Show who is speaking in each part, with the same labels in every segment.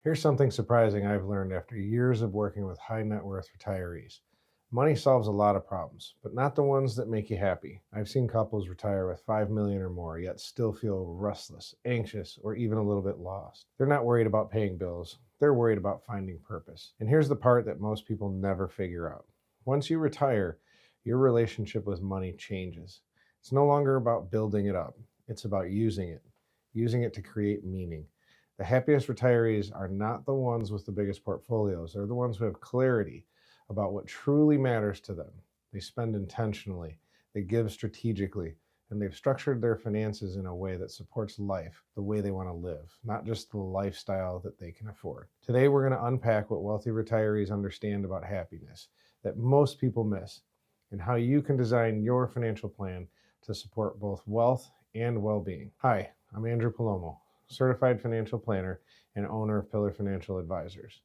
Speaker 1: Here's something surprising I've learned after years of working with high net worth retirees. Money solves a lot of problems, but not the ones that make you happy. I've seen couples retire with 5 million or more, yet still feel restless, anxious, or even a little bit lost. They're not worried about paying bills, they're worried about finding purpose. And here's the part that most people never figure out. Once you retire, your relationship with money changes. It's no longer about building it up, it's about using it to create meaning. The happiest retirees are not the ones with the biggest portfolios. They're the ones who have clarity about what truly matters to them. They spend intentionally, they give strategically, and they've structured their finances in a way that supports life the way they want to live, not just the lifestyle that they can afford. Today, we're going to unpack what wealthy retirees understand about happiness that most people miss, and how you can design your financial plan to support both wealth and well being. Hi, I'm Andrew Palomo, certified financial planner and owner of Pillar Financial Advisors.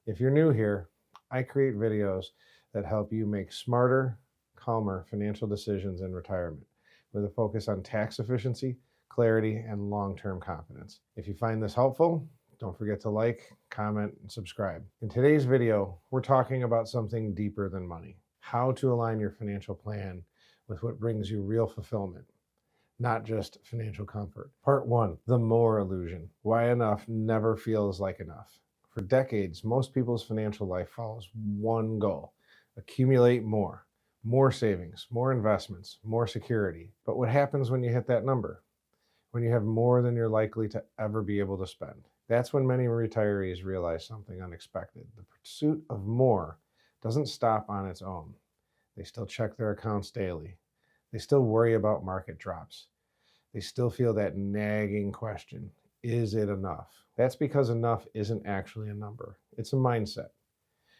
Speaker 1: If you're new here, I create videos that help you make smarter, calmer financial decisions in retirement with a focus on tax efficiency, clarity, and long-term confidence. If you find this helpful, don't forget to like, comment, and subscribe. In today's video, we're talking about something deeper than money: how to align your financial plan with what brings you real fulfillment, not just financial comfort. Part 1, the more illusion. Why enough never feels like enough. For decades, most people's financial life follows one goal: accumulate more. More savings, more investments, more security. But what happens when you hit that number? When you have more than you're likely to ever be able to spend? That's when many retirees realize something unexpected. The pursuit of more doesn't stop on its own. They still check their accounts daily. They still worry about market drops. They still feel that nagging question: is it enough? That's because enough isn't actually a number, it's a mindset.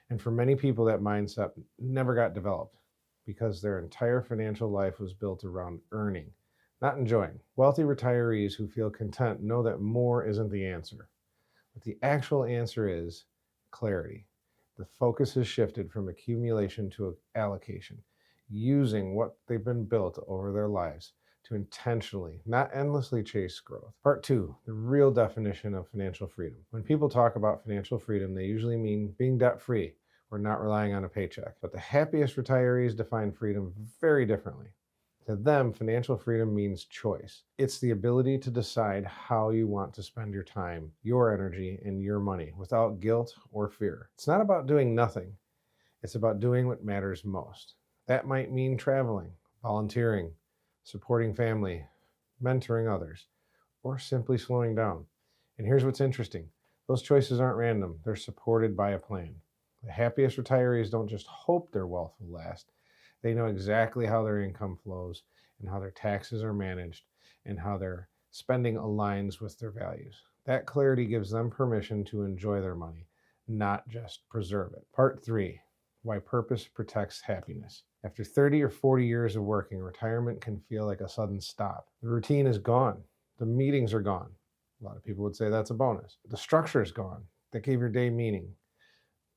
Speaker 1: And for many people, that mindset never got developed because their entire financial life was built around earning, not enjoying. Wealthy retirees who feel content know that more isn't the answer. But the actual answer is clarity. The focus has shifted from accumulation to allocation, using what they've been built over their lives to intentionally, not endlessly, chase growth. Part 2, the real definition of financial freedom. When people talk about financial freedom, they usually mean being debt-free or not relying on a paycheck. But the happiest retirees define freedom very differently. To them, financial freedom means choice. It's the ability to decide how you want to spend your time, your energy, and your money without guilt or fear. It's not about doing nothing. It's about doing what matters most. That might mean traveling, volunteering, supporting family, mentoring others, or simply slowing down. And here's what's interesting: those choices aren't random, they're supported by a plan. The happiest retirees don't just hope their wealth will last, they know exactly how their income flows and how their taxes are managed and how their spending aligns with their values. That clarity gives them permission to enjoy their money, not just preserve it. Part 3, why purpose protects happiness. After 30 or 40 years of working, retirement can feel like a sudden stop. The routine is gone. The meetings are gone. A lot of people would say that's a bonus. The structure is gone. That gave your day meaning.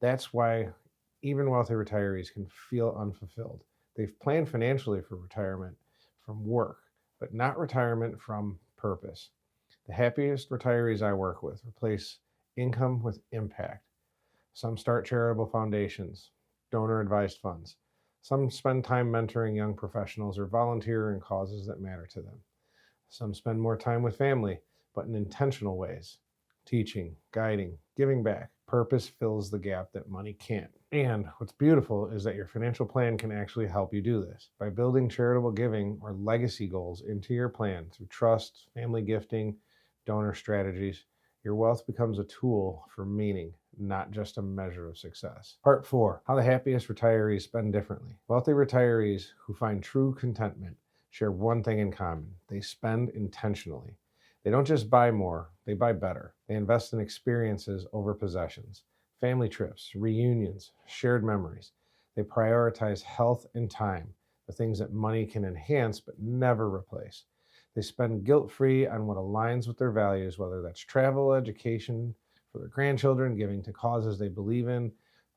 Speaker 1: That's why even wealthy retirees can feel unfulfilled. They've planned financially for retirement from work, but not retirement from purpose. The happiest retirees I work with replace income with impact. Some start charitable foundations, donor-advised funds. Some spend time mentoring young professionals or volunteer in causes that matter to them. Some spend more time with family, but in intentional ways: teaching, guiding, giving back. Purpose fills the gap that money can't. And what's beautiful is that your financial plan can actually help you do this. By building charitable giving or legacy goals into your plan through trust, family gifting, donor strategies, your wealth becomes a tool for meaning, not just a measure of success. Part 4, how the happiest retirees spend differently. Wealthy retirees who find true contentment share one thing in common: they spend intentionally. They don't just buy more, they buy better. They invest in experiences over possessions, family trips, reunions, shared memories. They prioritize health and time, the things that money can enhance but never replace. They spend guilt-free on what aligns with their values, whether that's travel, education for their grandchildren, giving to causes they believe in,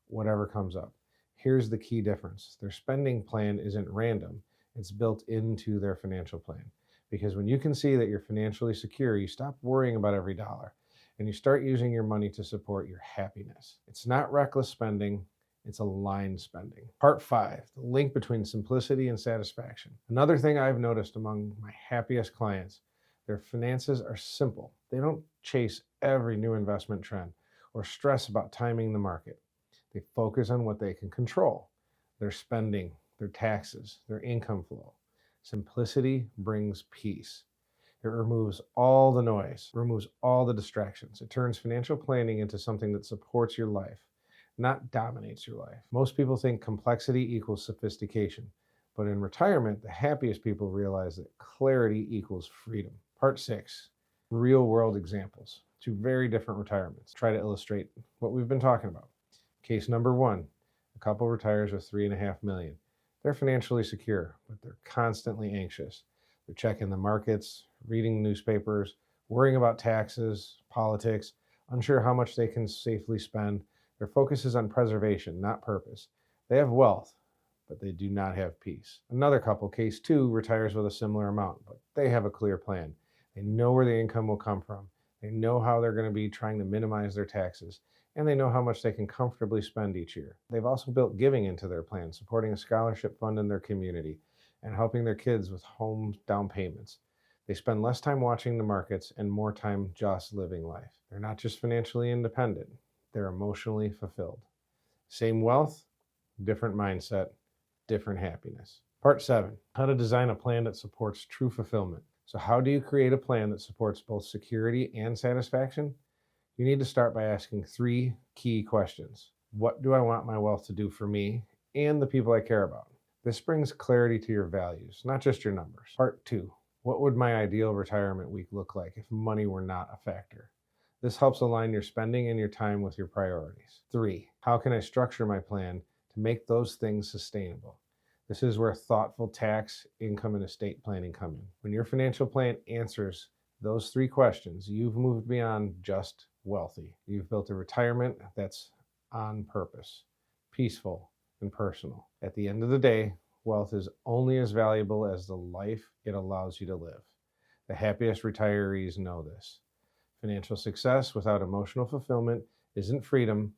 Speaker 1: whatever comes up. Here's the key difference: their spending plan isn't random, it's built into their financial plan. Because when you can see that you're financially secure, you stop worrying about every dollar and you start using your money to support your happiness. It's not reckless spending, it's aligned spending. Part 5, the link between simplicity and satisfaction. Another thing I've noticed among my happiest clients, their finances are simple. They don't chase every new investment trend or stress about timing the market. They focus on what they can control: their spending, their taxes, their income flow. Simplicity brings peace. It removes all the noise, removes all the distractions. It turns financial planning into something that supports your life, not dominates your life. Most people think complexity equals sophistication, but in retirement, the happiest people realize that clarity equals freedom. Part 6, real world examples. 2 very different retirements. Try to illustrate what we've been talking about. Case number 1, a couple retires with $3.5 million. They're financially secure, but they're constantly anxious. They're checking the markets, reading newspapers, worrying about taxes, politics, unsure how much they can safely spend. Their focus is on preservation, not purpose. They have wealth, but they do not have peace. Another couple, case 2, retires with a similar amount, but they have a clear plan. They know where the income will come from. They know how they're going to be trying to minimize their taxes, and they know how much they can comfortably spend each year. They've also built giving into their plan, supporting a scholarship fund in their community and helping their kids with home down payments. They spend less time watching the markets and more time just living life. They're not just financially independent, they're emotionally fulfilled. Same wealth, different mindset, different happiness. Part 7, how to design a plan that supports true fulfillment. So how do you create a plan that supports both security and satisfaction? You need to start by asking 3 key questions. What do I want my wealth to do for me and the people I care about? This brings clarity to your values, not just your numbers. Part 2, what would my ideal retirement week look like if money were not a factor? This helps align your spending and your time with your priorities. 3, how can I structure my plan to make those things sustainable? This is where thoughtful tax, income, and estate planning come in. When your financial plan answers those 3 questions, you've moved beyond just wealthy. You've built a retirement that's on purpose, peaceful, and personal. At the end of the day, wealth is only as valuable as the life it allows you to live. The happiest retirees know this. Financial success without emotional fulfillment isn't freedom,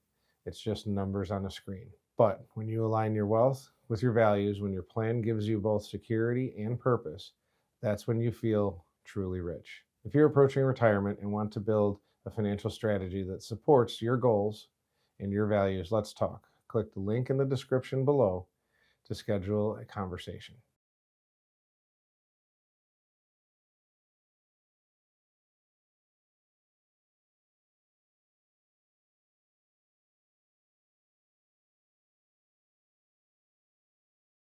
Speaker 1: it's just numbers on a screen. But when you align your wealth with your values, when your plan gives you both security and purpose, that's when you feel truly rich. If you're approaching retirement and want to build a financial strategy that supports your goals and your values, let's talk. Click the link in the description below to schedule a conversation.